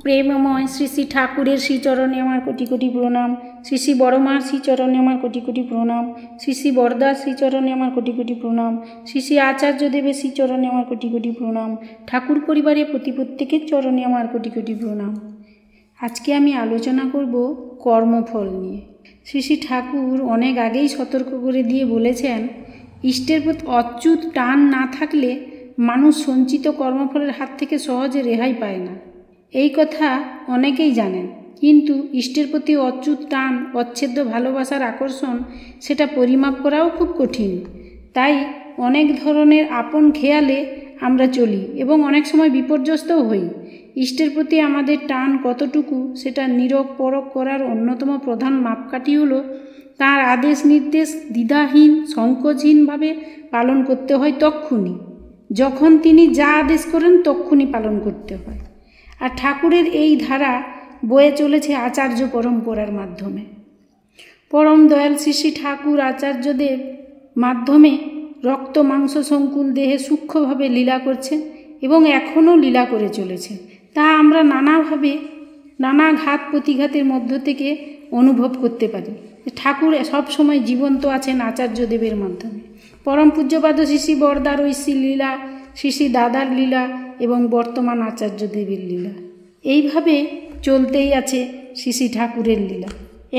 প্রেমময় শ্রী শ্রী ঠাকুরের শ্রীচরণে আমার কোটি কোটি প্রণাম। শ্রী শ্রী বড়মার শ্রীচরণে আমার কোটি কোটি প্রণাম। শ্রী শ্রী বরদার শ্রীচরণে আমার কোটি কোটি প্রণাম। শ্রী শ্রী আচার্যদেবের শ্রীচরণে আমার কোটি কোটি প্রণাম। ঠাকুর পরিবারের প্রত্যেকের চরণে আমার কোটি কোটি প্রণাম। আজকে আমি আলোচনা করব কর্মফল নিয়ে। শ্রী শ্রী ঠাকুর অনেক আগেই সতর্ক করে দিয়ে বলেছেন, ইষ্টের প্রতি অচ্যুত টান না থাকলে মানুষ সঞ্চিত কর্মফলের হাত থেকে সহজে রেহাই পায় না। এই কথা অনেকেই জানেন, কিন্তু ইষ্টের প্রতি অচ্যুত টান, অচ্ছেদ্য ভালোবাসার আকর্ষণ, সেটা পরিমাপ করাও খুব কঠিন। তাই অনেক ধরনের আপন খেয়ালে আমরা চলি এবং অনেক সময় বিপর্যস্তও হই। ইষ্টের প্রতি আমাদের টান কতটুকু সেটা নীরব পরখ করার অন্যতম প্রধান মাপকাঠি হলো তাঁর আদেশ নির্দেশ দ্বিধাহীন সংকোচহীনভাবে পালন করতে হয় তক্ষুনি। যখন তিনি যা আদেশ করেন তক্ষুনি পালন করতে হয়। আর ঠাকুরের এই ধারা বয়ে চলেছে আচার্য পরম্পরার মাধ্যমে। পরম দয়াল শ্রী শ্রী ঠাকুর আচার্যদেব মাধ্যমে রক্ত মাংস সংকুল দেহে সূক্ষ্মভাবে লীলা করছেন এবং এখনও লীলা করে চলেছেন। তা আমরা নানাভাবে নানা ঘাত প্রতিঘাতের মধ্য থেকে অনুভব করতে পারি। ঠাকুর সবসময় জীবন্ত আছেন আচার্যদেবের মাধ্যমে। পরম পূজ্যপাদ শ্রী শ্রী বরদার ঐশী লীলা, শ্রী শ্রী দাদার লীলা এবং বর্তমান আচার্যদেবের লীলা, এইভাবে চলতেই আছে শ্রী শ্রী ঠাকুরের লীলা।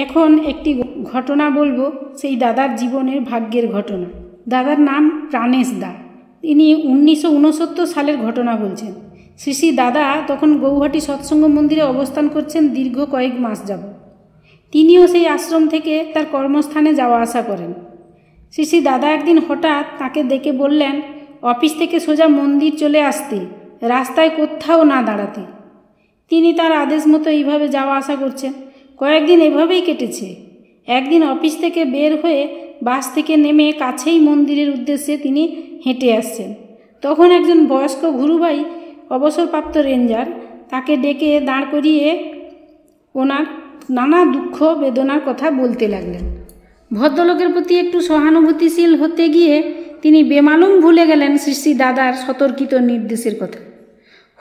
এখন একটি ঘটনা বলবো, সেই দাদার জীবনের ভাগ্যের ঘটনা। দাদার নাম প্রাণেশ দা। তিনি 1969 সালের ঘটনা বলছেন। শ্রী শ্রী দাদা তখন গৌহাটি সৎসঙ্গ মন্দিরে অবস্থান করছেন দীর্ঘ কয়েক মাস যাবত। তিনিও সেই আশ্রম থেকে তার কর্মস্থানে যাওয়া আসা করেন। শ্রী শ্রী দাদা একদিন হঠাৎ তাকে ডেকে বললেন অফিস থেকে সোজা মন্দির চলে আসতে, রাস্তায় কোথাও না দাঁড়াতে। তিনি তার আদেশ মতো এইভাবে যাওয়া আসা করছেন। কয়েকদিন এভাবেই কেটেছে। একদিন অফিস থেকে বের হয়ে বাস থেকে নেমে কাছেই মন্দিরের উদ্দেশ্যে তিনি হেঁটে আসছেন। তখন একজন বয়স্ক গুরুভাই, অবসরপ্রাপ্ত রেঞ্জার, তাকে ডেকে দাঁড় করিয়ে ওনার নানা দুঃখ বেদনার কথা বলতে লাগলেন। ভদ্রলোকের প্রতি একটু সহানুভূতিশীল হতে গিয়ে তিনি বেমালুম ভুলে গেলেন শ্রী শ্রী দাদার সতর্কিত নির্দেশের কথা।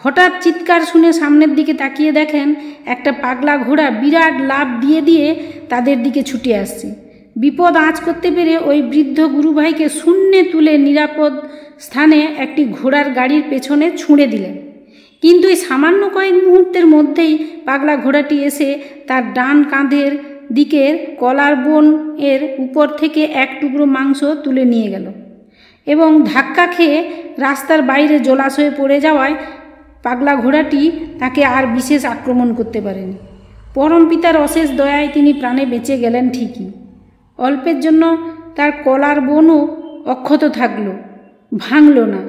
হঠাৎ চিৎকার শুনে সামনের দিকে তাকিয়ে দেখেন একটা পাগলা ঘোড়া বিরাট লাফ দিয়ে দিয়ে তাদের দিকে ছুটে আসছে। বিপদ আঁচ করতে পেরে ওই বৃদ্ধ গুরুভাইকে শূন্যে তুলে নিরাপদ স্থানে একটি ঘোড়ার গাড়ির পেছনে ছুঁড়ে দিলেন। কিন্তু এই সামান্য কয়েক মুহূর্তের মধ্যেই পাগলা ঘোড়াটি এসে তার ডান কাঁধের দিকের কলার বোন এর উপর থেকে এক টুকরো মাংস তুলে নিয়ে গেল এবং ধাক্কা খেয়ে রাস্তার বাইরে জলাশয়ে পড়ে যাওয়ায় পাগলা ঘোড়াটি তাকে আর বিশেষ আক্রমণ করতে পারেনি। পরম পিতার অশেষ দয়ায় তিনি প্রাণে বেঁচে গেলেন ঠিকই। অল্পের জন্য তার কলার বোনও অক্ষত থাকলো, ভাঙল না।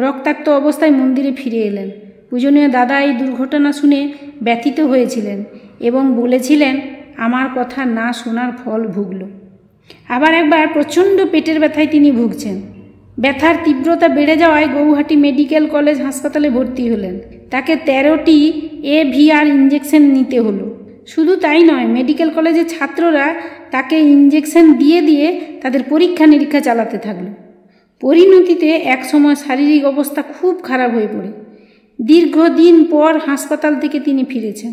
রক্তাক্ত অবস্থায় মন্দিরে ফিরে এলেন। পূজনীয় দাদা এই দুর্ঘটনা শুনে ব্যথিত হয়েছিলেন এবং বলেছিলেন আমার কথা না শোনার ফল ভুগল। আবার একবার প্রচণ্ড পেটের ব্যথায় তিনি ভুগছেন। ব্যথার তীব্রতা বেড়ে যাওয়ায় গৌহাটি মেডিকেল কলেজ হাসপাতালে ভর্তি হলেন। তাকে 13টি AVR ইঞ্জেকশন নিতে হলো। শুধু তাই নয়, মেডিকেল কলেজের ছাত্ররা তাকে ইঞ্জেকশন দিয়ে দিয়ে তাদের পরীক্ষা নিরীক্ষা চালাতে থাকলো। পরিণতিতে একসময় শারীরিক অবস্থা খুব খারাপ হয়ে পড়ে। দীর্ঘদিন পর হাসপাতাল থেকে তিনি ফিরেছেন।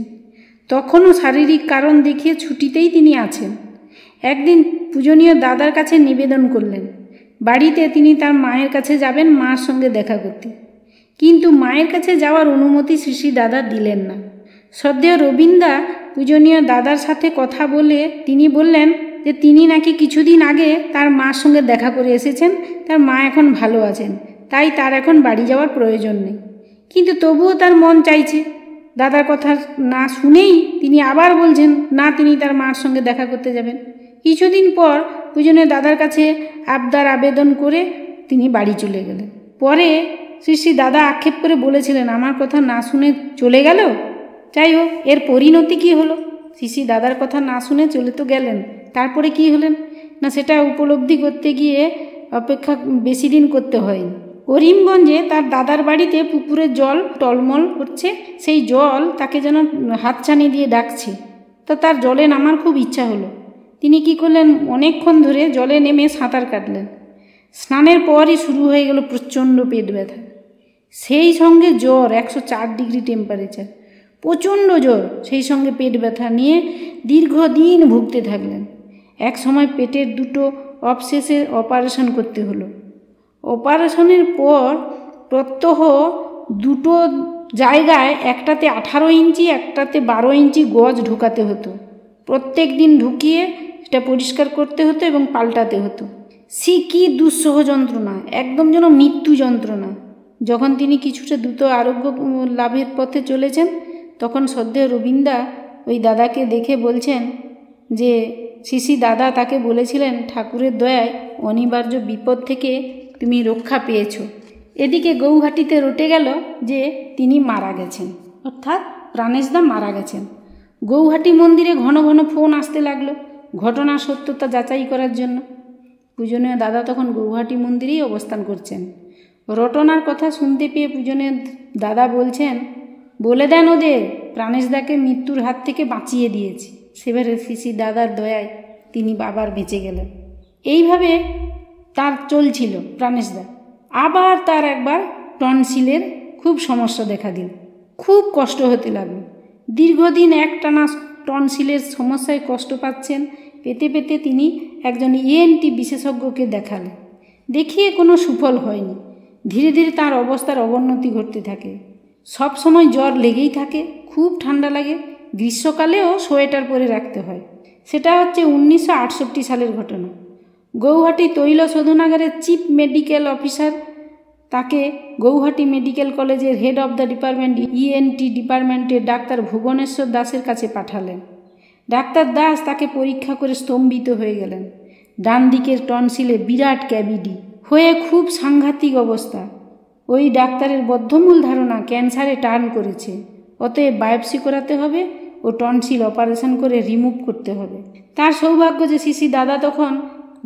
তখনও শারীরিক কারণ দেখিয়ে ছুটিতেই তিনি আছেন। একদিন পূজনীয় দাদার কাছে নিবেদন করলেন বাড়িতে তিনি তার মায়ের কাছে যাবেন মার সঙ্গে দেখা করতে। কিন্তু মায়ের কাছে যাওয়ার অনুমতি শ্রী শ্রী দাদা দিলেন না। শ্রদ্ধেয় রবীন্দা পূজনীয় দাদার সাথে কথা বলে তিনি বললেন যে তিনি নাকি কিছুদিন আগে তার মার সঙ্গে দেখা করে এসেছেন, তার মা এখন ভালো আছেন, তাই তার এখন বাড়ি যাওয়ার প্রয়োজন নেই। কিন্তু তবুও তার মন চাইছে। দাদার কথা না শুনেই তিনি আবার বলছেন না, তিনি তার মার সঙ্গে দেখা করতে যাবেন। কিছুদিন পর পূজনীয় দাদার কাছে আবদার আবেদন করে তিনি বাড়ি চলে গেলেন। পরে শ্রী শ্রী দাদা আক্ষেপ করে বলেছিলেন আমার কথা না শুনে চলে গেল। যাই হোক, এর পরিণতি কী হলো? শ্রী শ্রী দাদার কথা না শুনে চলে তো গেলেন, তারপরে কি হলেন না সেটা উপলব্ধি করতে গিয়ে অপেক্ষা বেশি দিন করতে হয়নি। করিমগঞ্জে তার দাদার বাড়িতে পুকুরের জল টলমল করছে। সেই জল তাকে যেন হাতছানি দিয়ে ডাকছে। তো তার জলে নামার খুব ইচ্ছা হলো। তিনি কি করলেন, অনেকক্ষণ ধরে জলে নেমে সাঁতার কাটলেন। স্নানের পরই শুরু হয়ে গেল প্রচণ্ড পেট ব্যথা, সেই সঙ্গে জ্বর 104 ডিগ্রি টেম্পারেচার। প্রচণ্ড জ্বর, সেই সঙ্গে পেট ব্যথা নিয়ে দীর্ঘদিন ভুগতে থাকলেন। এক সময় পেটের দুটো অবশেষে অপারেশন করতে হলো। অপারেশনের পর প্রত্যহ দুটো জায়গায়, একটাতে 18 ইঞ্চি, একটাতে 12 ইঞ্চি গজ ঢোকাতে হতো। প্রত্যেক দিন ঢুকিয়ে সেটা পরিষ্কার করতে হতো এবং পাল্টাতে হতো। কী দুঃসহ যন্ত্রণা, একদম যেন মৃত্যু যন্ত্রণা। যখন তিনি কিছুটা দ্রুত আরোগ্য লাভের পথে চলেছেন, তখন শ্রদ্ধেয় রবীন্দ্রা ওই দাদাকে দেখে বলছেন যে শ্রী দাদা তাকে বলেছিলেন, ঠাকুরের দয়ায় অনিবার্য বিপদ থেকে তুমি রক্ষা পেয়েছ। এদিকে গৌহাটিতে রটে গেল যে তিনি মারা গেছেন, অর্থাৎ প্রাণেশদা মারা গেছেন। গৌহাটি মন্দিরে ঘন ঘন ফোন আসতে লাগলো ঘটনার সত্যতা যাচাই করার জন্য। পূজনীয় দাদা তখন গৌহাটি মন্দিরেই অবস্থান করছেন। রটনার কথা শুনতে পেয়ে পূজনীয় দাদা বলছেন, বলে দেন ওদের প্রাণেশদাকে মৃত্যুর হাত থেকে বাঁচিয়ে দিয়েছি। সেবারে শ্রী দাদার দয়ায় তিনি আবার বেঁচে গেলেন। এইভাবে তার চলছিল প্রাণেশদা। আবার তার একবার টনসিলের খুব সমস্যা দেখা দিল, খুব কষ্ট হতে লাগলো। দীর্ঘদিন একটানা টনসিলের সমস্যায় কষ্ট পাচ্ছেন। পেতে পেতে তিনি একজন ENT বিশেষজ্ঞকে দেখালেন। দেখিয়ে কোনো সুফল হয়নি। ধীরে ধীরে তার অবস্থার অবনতি ঘটতে থাকে। সব সময় জ্বর লেগেই থাকে, খুব ঠান্ডা লাগে, গ্রীষ্মকালেও সোয়েটার পরে রাখতে হয়। সেটা হচ্ছে 1968 সালের ঘটনা। গৌহাটি তৈল শোধনাগারের চিফ মেডিকেল অফিসার তাকে গৌহাটি মেডিকেল কলেজের head of the department ENT ডিপার্টমেন্টের ডাক্তার ভুবনেশ্বর দাসের কাছে পাঠালেন। ডাক্তার দাস তাকে পরীক্ষা করে স্তম্ভিত হয়ে গেলেন। ডান দিকের টনসিলে বিরাট ক্যাভিটি হয়ে খুব সাংঘাতিক অবস্থা। ওই ডাক্তারের বদ্ধমূল ধারণা ক্যান্সারে টার্ন করেছে, অতএব বায়োপসি করাতে হবে ও টনসিল অপারেশন করে রিমুভ করতে হবে। তার সৌভাগ্য যে শ্রী দাদা তখন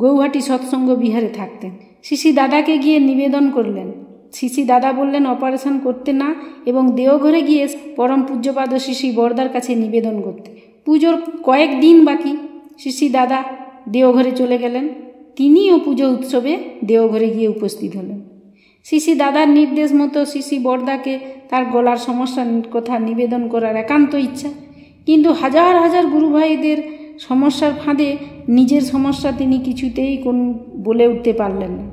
গৌহাটি সৎসঙ্গ বিহারে থাকতেন। শ্রী দাদাকে গিয়ে নিবেদন করলেন। শ্রী দাদা বললেন অপারেশন করতে না এবং দেওঘরে গিয়ে পরম পূজ্যপাদ শ্রী বরদার কাছে নিবেদন করতে। পুজোর কয়েকদিন বাকি, শ্রী দাদা দেওঘরে চলে গেলেন। তিনিও পুজো উৎসবে দেওঘরে গিয়ে উপস্থিত হলেন। শ্রী দাদার নির্দেশ মতো শ্রী বরদাকে তার গলার সমস্যার কথা নিবেদন করার একান্ত ইচ্ছা, কিন্তু হাজার হাজার গুরু ভাইদের সমস্যার ফাঁদে নিজের সমস্যা তিনি কিছুতেই বলে উঠতে পারলেন না।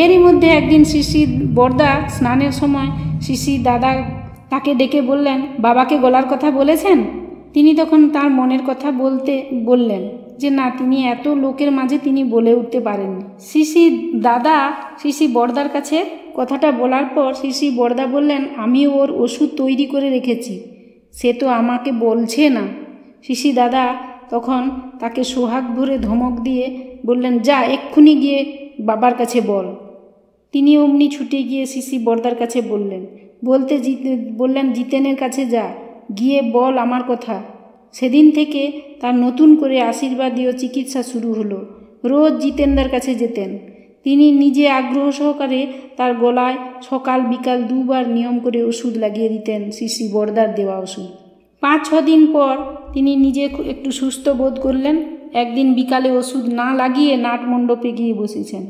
এরই মধ্যে একদিন শ্রী বরদা স্নানের সময় শ্রী দাদা তাকে ডেকে বললেন, বাবাকে গলার কথা বলেছেন? তিনি তখন তার মনের কথা বললেন যে না, তিনি এত লোকের মাঝে তিনি বলে উঠতে পারেননি। শ্রী দাদা শ্রী বরদার কাছে কথাটা বলার পর শ্রী বরদা বললেন, আমি ওর ওষুধ তৈরি করে রেখেছি, সে তো আমাকে বলছে না। শ্রী দাদা তখন তাকে সোহাগ ভরে ধমক দিয়ে বললেন, যা এক্ষুনি গিয়ে বাবার কাছে বল। তিনি অমনি ছুটে গিয়ে শ্রী বরদার কাছে বললেন, জিতেনের কাছে যা, গিয়ে বল আমার কথা। সেদিন থেকে তার নতুন করে আশীর্বাদীয় চিকিৎসা শুরু হলো। রোজ জিতেনদার কাছে যেতেন। তিনি নিজে আগ্রহ সহকারে তার গলায় সকাল বিকাল 2 বার নিয়ম করে ওষুধ লাগিয়ে দিতেন, শ্রী বরদার দেওয়া ওষুধ। 5-6 দিন পর তিনি নিজে একটু সুস্থ বোধ করলেন। একদিন বিকালে ওষুধ না লাগিয়ে নাটমণ্ডপে গিয়ে বসেছেন।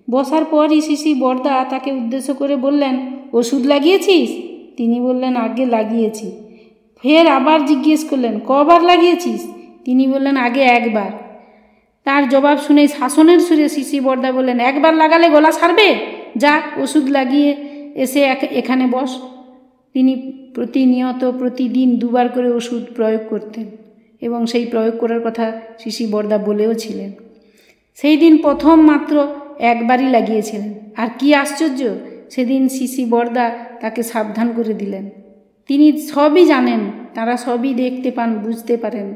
বসার পরই শ্রী বরদা তাকে উদ্দেশ্য করে বললেন, ওষুধ লাগিয়েছিস? তিনি বললেন, আগে লাগিয়েছি। ফের আবার জিজ্ঞেস করলেন, কবার লাগিয়েছিস? তিনি বললেন, আগে 1 বার। তার জবাব শুনে শাসনের সুরে শ্রী বরদা বললেন, 1 বার লাগালে গলা সারবে? যা ওষুধ লাগিয়ে এসে এখানে বস। তিনি প্রতিনিয়ত প্রতিদিন 2 বার করে ওষুধ প্রয়োগ করতেন এবং সেই প্রয়োগ করার কথা শ্রী বরদা বলেও ছিলেন। সেই দিন প্রথম মাত্র 1 বারই লাগিয়েছিলেন। আর কি আশ্চর্য, সেদিন শ্রী বরদা তাকে সাবধান করে দিলেন। তিনি সবই জানেন, তারা সবই দেখতে পান, বুঝতে পারেন,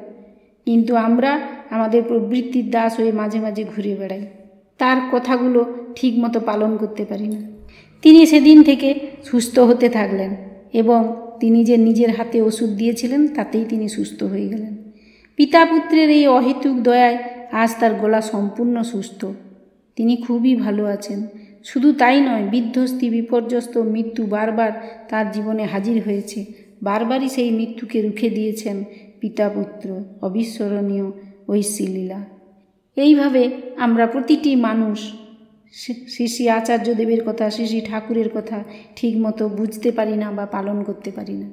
কিন্তু আমরা আমাদের প্রবৃত্তির দাস হয়ে মাঝে মাঝে ঘুরে বেড়াই, তার কথাগুলো ঠিকমতো পালন করতে পারি না। তিনি সেদিন থেকে সুস্থ হতে থাকলেন এবং তিনি যে নিজের হাতে ওষুধ দিয়েছিলেন তাতেই তিনি সুস্থ হয়ে গেলেন। পিতা পুত্রের এই অহেতুক দয়ায় আজ তার গলা সম্পূর্ণ সুস্থ। তিনি খুবই ভালো আছেন। শুধু তাই নয়, বিধ্বস্তি বিপর্যস্ত মৃত্যু বারবার তার জীবনে হাজির হয়েছে। বারবারই সেই মৃত্যুকে রুখে দিয়েছেন পিতা পুত্র, অবিস্মরণীয় ঐশ্বীলীলা। এইভাবে আমরা প্রতিটি মানুষ শ্রী আচার্যদেবের কথা, শ্রী ঠাকুরের কথা ঠিকমতো বুঝতে পারি না বা পালন করতে পারি না।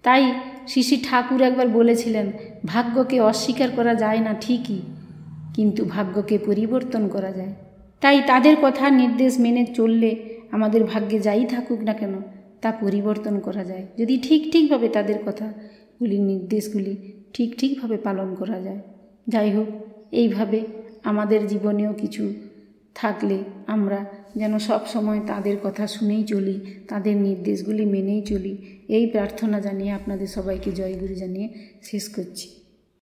তাই শ্রী শ্রী ঠাকুর একবার বলেছিলেন, ভাগ্যকে অস্বীকার করা যায় না ঠিকই, কিন্তু ভাগ্যকে পরিবর্তন করা যায়। তাই তাদের কথা নির্দেশ মেনে চললে আমাদের ভাগ্যে যাই থাকুক না কেন তা পরিবর্তন করা যায়, যদি ঠিকভাবে তাদের কথাগুলি নির্দেশগুলি ঠিকভাবে পালন করা যায়। যাই হোক, এইভাবে আমাদের জীবনেও কিছু থাকলে আমরা যেন সব সময় তাদের কথা শুনেই চলি, তাদের নির্দেশগুলি মেনেই চলি, এই প্রার্থনা জানিয়ে আপনাদের সবাইকে জয়গুরু জানিয়ে শেষ করছি।